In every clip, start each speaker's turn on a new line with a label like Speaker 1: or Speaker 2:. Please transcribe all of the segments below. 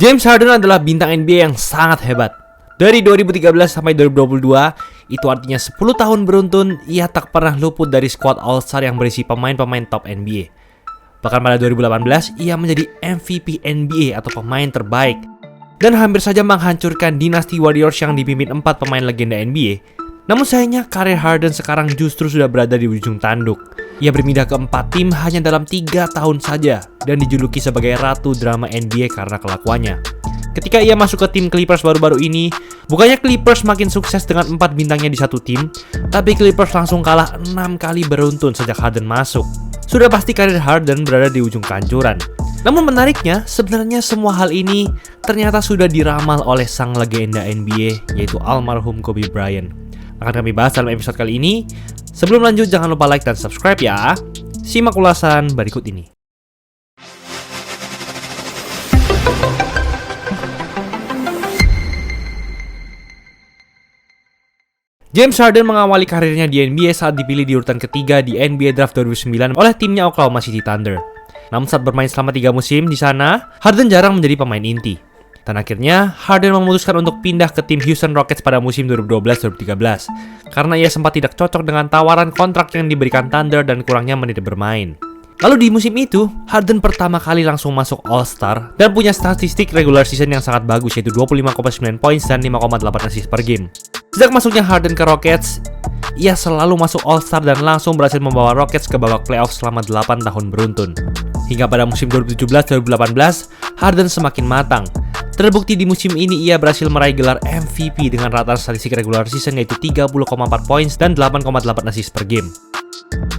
Speaker 1: James Harden adalah bintang NBA yang sangat hebat. Dari 2013 sampai 2022, itu artinya 10 tahun beruntun, ia tak pernah luput dari skuad All-Star yang berisi pemain-pemain top NBA. Bahkan pada 2018, ia menjadi MVP NBA atau pemain terbaik. Dan hampir saja menghancurkan dinasti Warriors yang dipimpin 4 pemain legenda NBA. Namun sayangnya, karir Harden sekarang justru sudah berada di ujung tanduk. Ia berpindah ke 4 tim hanya dalam 3 tahun saja, dan dijuluki sebagai ratu drama NBA karena kelakuannya. Ketika ia masuk ke tim Clippers baru-baru ini, bukannya Clippers makin sukses dengan 4 bintangnya di satu tim, tapi Clippers langsung kalah 6 kali beruntun sejak Harden masuk. Sudah pasti karir Harden berada di ujung kehancuran. Namun menariknya, sebenarnya semua hal ini ternyata sudah diramal oleh sang legenda NBA, yaitu almarhum Kobe Bryant. Akan kami bahas dalam episode kali ini. Sebelum lanjut, jangan lupa like dan subscribe ya. Simak ulasan berikut ini. James Harden mengawali karirnya di NBA saat dipilih di urutan ketiga di NBA Draft 2009 oleh timnya Oklahoma City Thunder. Namun saat bermain selama 3 musim di sana, Harden jarang menjadi pemain inti. Dan akhirnya, Harden memutuskan untuk pindah ke tim Houston Rockets pada musim 2012-2013 karena ia sempat tidak cocok dengan tawaran kontrak yang diberikan Thunder dan kurangnya menit bermain. Lalu di musim itu, Harden pertama kali langsung masuk All-Star dan punya statistik regular season yang sangat bagus, yaitu 25,9 points dan 5,8 assist per game. Sejak masuknya Harden ke Rockets, ia selalu masuk All-Star dan langsung berhasil membawa Rockets ke babak playoff selama 8 tahun beruntun. Hingga pada musim 2017-2018, Harden semakin matang. Terbukti di musim ini ia berhasil meraih gelar MVP dengan rata statistik regular season yaitu 30,4 points dan 8,8 assist per game.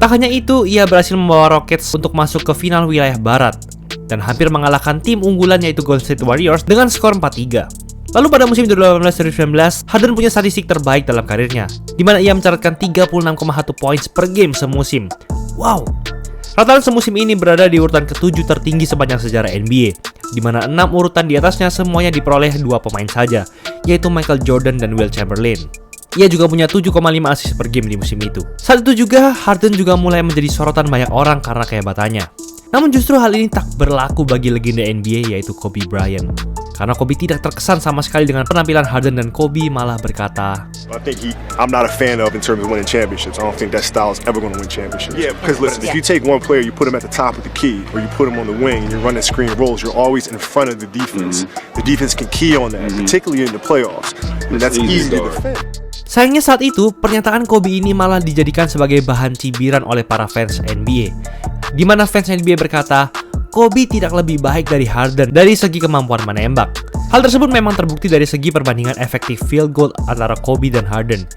Speaker 1: Tak hanya itu, ia berhasil membawa Rockets untuk masuk ke final wilayah barat dan hampir mengalahkan tim unggulan yaitu Golden State Warriors dengan skor 4-3. Lalu pada musim 2018-2019, Harden punya statistik terbaik dalam karirnya, di mana ia mencatatkan 36,1 points per game semusim. Wow! Rata-rata semusim ini berada di urutan ke-7 tertinggi sepanjang sejarah NBA, di mana 6 urutan di atasnya semuanya diperoleh 2 pemain saja, yaitu Michael Jordan dan Wilt Chamberlain. Ia juga punya 7,5 assist per game di musim itu. Saat itu juga, Harden juga mulai menjadi sorotan banyak orang karena kehebatannya. Namun justru hal ini tak berlaku bagi legenda NBA yaitu Kobe Bryant. Karena Kobe tidak terkesan sama sekali dengan penampilan Harden dan Kobe malah berkata,
Speaker 2: I'm not a fan of in terms of winning championships. I don't think that style is ever going to win championships. Yeah, because listen, if you take one player, you put him at the top of the key, or you put him on the wing, and you're running screen rolls, you're always in front of the defense. The defense can key on that, particularly in the playoffs. And that's easy to defend.
Speaker 1: Sayangnya saat itu, pernyataan Kobe ini malah dijadikan sebagai bahan cibiran oleh para fans NBA. Di mana fans NBA berkata, Kobe tidak lebih baik dari Harden dari segi kemampuan menembak. Hal tersebut memang terbukti dari segi perbandingan efektif field goal antara Kobe dan Harden,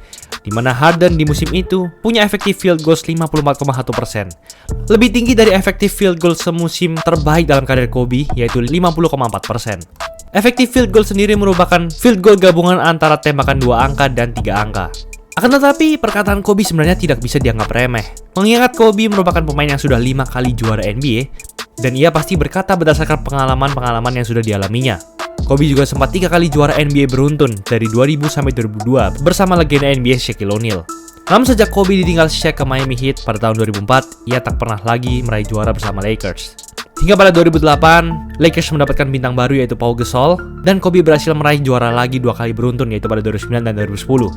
Speaker 1: di mana Harden di musim itu punya efektif field goals 54,1%. Lebih tinggi dari efektif field goal semusim terbaik dalam karir Kobe, yaitu 50,4%. Efektif field goal sendiri merupakan field goal gabungan antara tembakan 2 angka dan 3 angka. Akan tetapi, perkataan Kobe sebenarnya tidak bisa dianggap remeh. Mengingat Kobe merupakan pemain yang sudah 5 kali juara NBA, dan ia pasti berkata berdasarkan pengalaman-pengalaman yang sudah dialaminya. Kobe juga sempat 3 kali juara NBA beruntun dari 2000 sampai 2002 bersama legenda NBA Shaquille O'Neal. Namun sejak Kobe ditinggal Shaq ke Miami Heat pada tahun 2004, ia tak pernah lagi meraih juara bersama Lakers. Hingga pada 2008, Lakers mendapatkan bintang baru yaitu Pau Gasol, dan Kobe berhasil meraih juara lagi 2 kali beruntun yaitu pada 2009 dan 2010.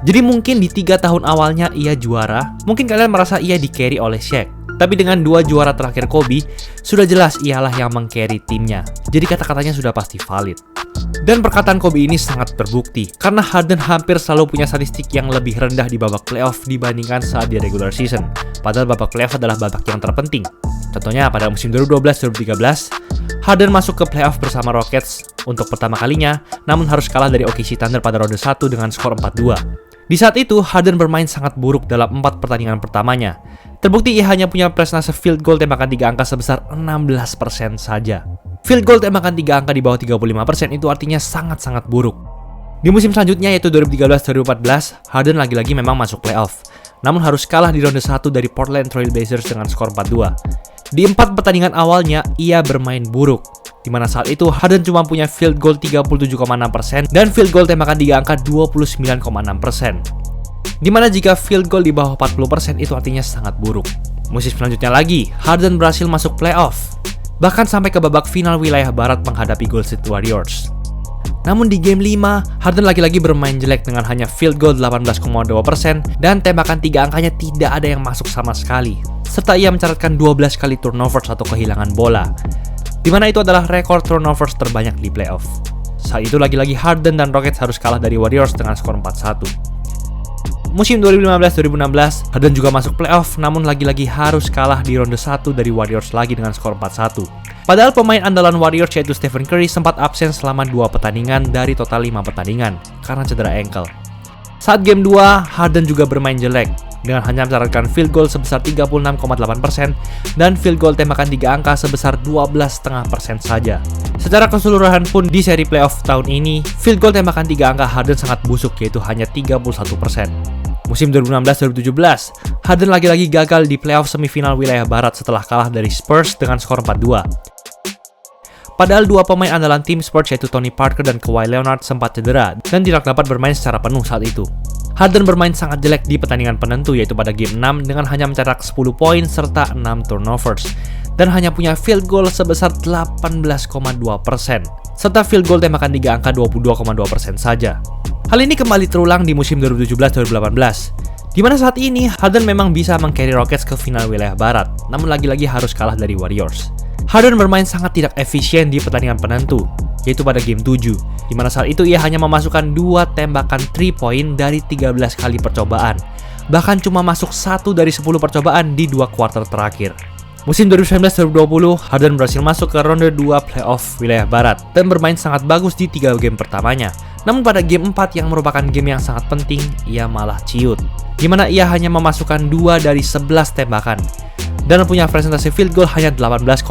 Speaker 1: Jadi mungkin di 3 tahun awalnya ia juara, mungkin kalian merasa ia di-carry oleh Shaq. Tapi dengan 2 juara terakhir Kobe, sudah jelas ialah yang meng-carry timnya. Jadi kata-katanya sudah pasti valid. Dan perkataan Kobe ini sangat terbukti, karena Harden hampir selalu punya statistik yang lebih rendah di babak playoff dibandingkan saat di regular season. Padahal babak playoff adalah babak yang terpenting. Contohnya pada musim 2012-2013, Harden masuk ke playoff bersama Rockets untuk pertama kalinya, namun harus kalah dari OKC Thunder pada ronde 1 dengan skor 4-2. Di saat itu, Harden bermain sangat buruk dalam 4 pertandingan pertamanya. Terbukti ia hanya punya presentase field goal tembakan 3 angka sebesar 16% saja. Field goal tembakan 3 angka di bawah 35% itu artinya sangat-sangat buruk. Di musim selanjutnya yaitu 2013-2014, Harden lagi-lagi memang masuk playoff. Namun harus kalah di ronde 1 dari Portland Trail Blazers dengan skor 4-2. Di 4 pertandingan awalnya, ia bermain buruk. Di mana saat itu Harden cuma punya field goal 37,6% dan field goal tembakan 3 angka 29,6%. Di mana jika field goal di bawah 40% itu artinya sangat buruk. Musim selanjutnya lagi, Harden berhasil masuk playoff. bahkan sampai ke babak final wilayah barat menghadapi Golden State Warriors. Namun di game 5, Harden lagi-lagi bermain jelek dengan hanya field goal 18,2% dan tembakan 3 angkanya tidak ada yang masuk sama sekali. Serta ia mencatatkan 12 kali turnovers atau kehilangan bola, di mana itu adalah rekor turnovers terbanyak di playoff. Saat itu lagi-lagi Harden dan Rockets harus kalah dari Warriors dengan skor 4-1. Musim 2015-2016, Harden juga masuk playoff, namun lagi-lagi harus kalah di ronde 1 dari Warriors lagi dengan skor 4-1. Padahal pemain andalan Warriors yaitu Stephen Curry sempat absen selama 2 pertandingan dari total 5 pertandingan karena cedera ankle. Saat game 2, Harden juga bermain jelek dengan hanya mencatatkan field goal sebesar 36,8% dan field goal tembakan 3 angka sebesar 12,5% saja. Secara keseluruhan pun di seri playoff tahun ini, field goal tembakan 3 angka Harden sangat busuk yaitu hanya 31%. Musim 2016-2017, Harden lagi-lagi gagal di playoff semifinal wilayah barat setelah kalah dari Spurs dengan skor 4-2. Padahal 2 pemain andalan tim Spurs yaitu Tony Parker dan Kawhi Leonard sempat cedera dan tidak dapat bermain secara penuh saat itu. Harden bermain sangat jelek di pertandingan penentu yaitu pada game 6 dengan hanya mencetak 10 poin serta 6 turnovers dan hanya punya field goal sebesar 18,2% serta field goal tembakan 3 angka 22,2% saja. Hal ini kembali terulang di musim 2017-2018, di mana saat ini Harden memang bisa meng-carry Rockets ke final wilayah barat, namun lagi-lagi harus kalah dari Warriors. Harden bermain sangat tidak efisien di pertandingan penentu, yaitu pada game 7, di mana saat itu ia hanya memasukkan 2 tembakan 3 point dari 13 kali percobaan, bahkan cuma masuk 1 dari 10 percobaan di 2 kuarter terakhir. Musim 2019-2020, Harden berhasil masuk ke ronde 2 playoff wilayah barat dan bermain sangat bagus di 3 game pertamanya. Namun pada game 4 yang merupakan game yang sangat penting, ia malah ciut, di mana ia hanya memasukkan 2 dari 11 tembakan dan punya presentasi field goal hanya 18,2%,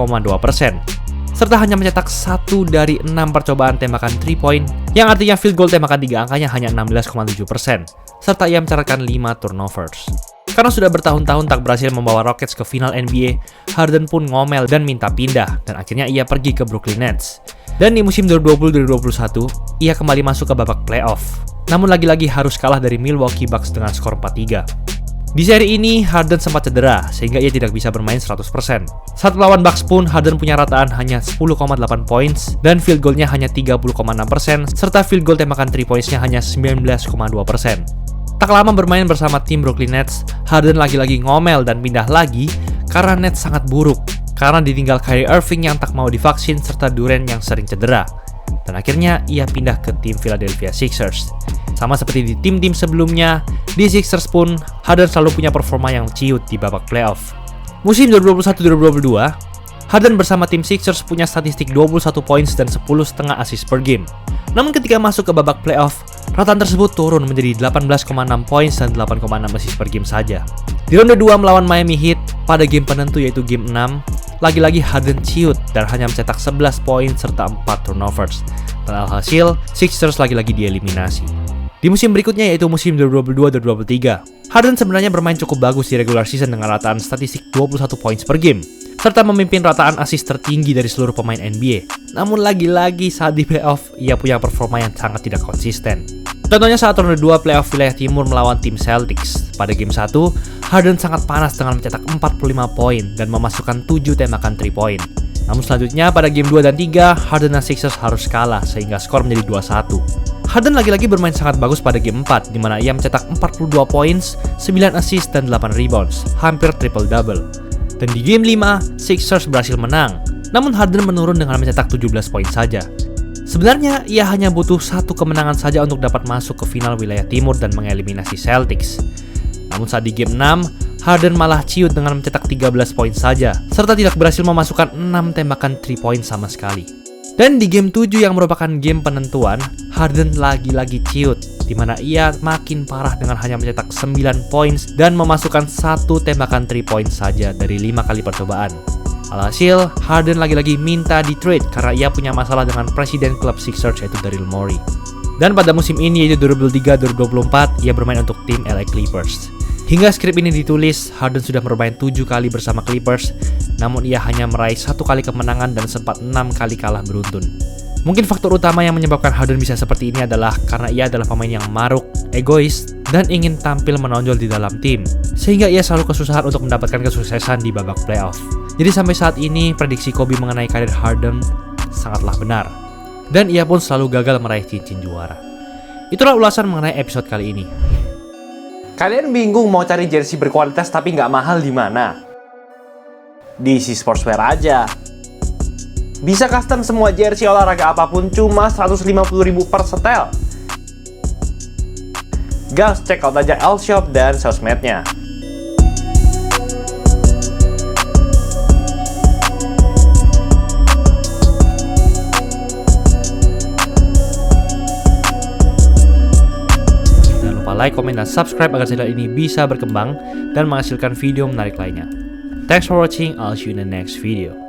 Speaker 1: serta hanya mencetak 1 dari 6 percobaan tembakan 3 point, yang artinya field goal tembakan 3 angkanya hanya 16,7%, serta ia mencatatkan 5 turnovers. Karena sudah bertahun-tahun tak berhasil membawa Rockets ke final NBA, Harden pun ngomel dan minta pindah, dan akhirnya ia pergi ke Brooklyn Nets. Dan di musim 2020-2021, ia kembali masuk ke babak playoff. Namun lagi-lagi harus kalah dari Milwaukee Bucks dengan skor 4-3. Di seri ini, Harden sempat cedera, sehingga ia tidak bisa bermain 100%. Saat melawan Bucks pun, Harden punya rataan hanya 10,8 points, dan field goalnya hanya 30,6%, serta field goal tembakan 3 points-nya hanya 19,2%. Tak lama bermain bersama tim Brooklyn Nets, Harden lagi-lagi ngomel dan pindah lagi karena Nets sangat buruk, karena ditinggal Kyrie Irving yang tak mau divaksin serta Durant yang sering cedera. Dan akhirnya ia pindah ke tim Philadelphia Sixers. Sama seperti di tim-tim sebelumnya, di Sixers pun Harden selalu punya performa yang ciut di babak playoff. Musim 2021-2022, Harden bersama tim Sixers punya statistik 21 points dan 10,5 assist per game. Namun ketika masuk ke babak playoff, rataan tersebut turun menjadi 18,6 points dan 8,6 assist per game saja. Di ronde 2 melawan Miami Heat, pada game penentu yaitu game 6, lagi-lagi Harden ciut dan hanya mencetak 11 poin serta 4 turnovers. Dan alhasil, Sixers lagi-lagi dieliminasi. Di musim berikutnya yaitu musim 2022-2023, Harden sebenarnya bermain cukup bagus di regular season dengan rataan statistik 21 points per game, serta memimpin rataan assist tertinggi dari seluruh pemain NBA. Namun lagi-lagi saat di playoff, ia punya performa yang sangat tidak konsisten. Contohnya saat ronde 2 playoff wilayah timur melawan tim Celtics. Pada game 1, Harden sangat panas dengan mencetak 45 poin dan memasukkan 7 tembakan 3 point. Namun selanjutnya pada game 2 dan 3, Harden dan Sixers harus kalah sehingga skor menjadi 2-1. Harden lagi-lagi bermain sangat bagus pada game 4, di mana ia mencetak 42 points, 9 assist, dan 8 rebounds, hampir triple-double. Dan di game 5, Sixers berhasil menang, namun Harden menurun dengan mencetak 17 poin saja. Sebenarnya, ia hanya butuh 1 kemenangan saja untuk dapat masuk ke final wilayah timur dan mengeliminasi Celtics. Namun saat di game 6, Harden malah ciut dengan mencetak 13 poin saja, serta tidak berhasil memasukkan 6 tembakan 3 point sama sekali. Dan di game 7 yang merupakan game penentuan, Harden lagi-lagi ciut, di mana ia makin parah dengan hanya mencetak 9 points dan memasukkan 1 tembakan 3 point saja dari 5 kali percobaan. Alhasil, Harden lagi-lagi minta di trade karena ia punya masalah dengan presiden klub Sixers yaitu Daryl Morey. Dan pada musim ini yaitu 2023-2024, ia bermain untuk tim LA Clippers. Hingga skrip ini ditulis, Harden sudah bermain 7 kali bersama Clippers, namun ia hanya meraih 1 kali kemenangan dan sempat 6 kali kalah beruntun. Mungkin faktor utama yang menyebabkan Harden bisa seperti ini adalah karena ia adalah pemain yang maruk, egois, dan ingin tampil menonjol di dalam tim, sehingga ia selalu kesusahan untuk mendapatkan kesuksesan di babak playoff. Jadi sampai saat ini prediksi Kobe mengenai karir Harden sangatlah benar. Dan ia pun selalu gagal meraih cincin juara. Itulah ulasan mengenai episode kali ini.
Speaker 3: Kalian bingung mau cari jersey berkualitas tapi nggak mahal di mana? Di DC Sportswear aja. Bisa custom semua jersey olahraga apapun cuma 150.000 per setel. Gas, check out aja L-Shop dan sosmednya.
Speaker 1: Jangan lupa like, komen, dan subscribe agar channel ini bisa berkembang dan menghasilkan video menarik lainnya. Thanks for watching, I'll see you in the next video.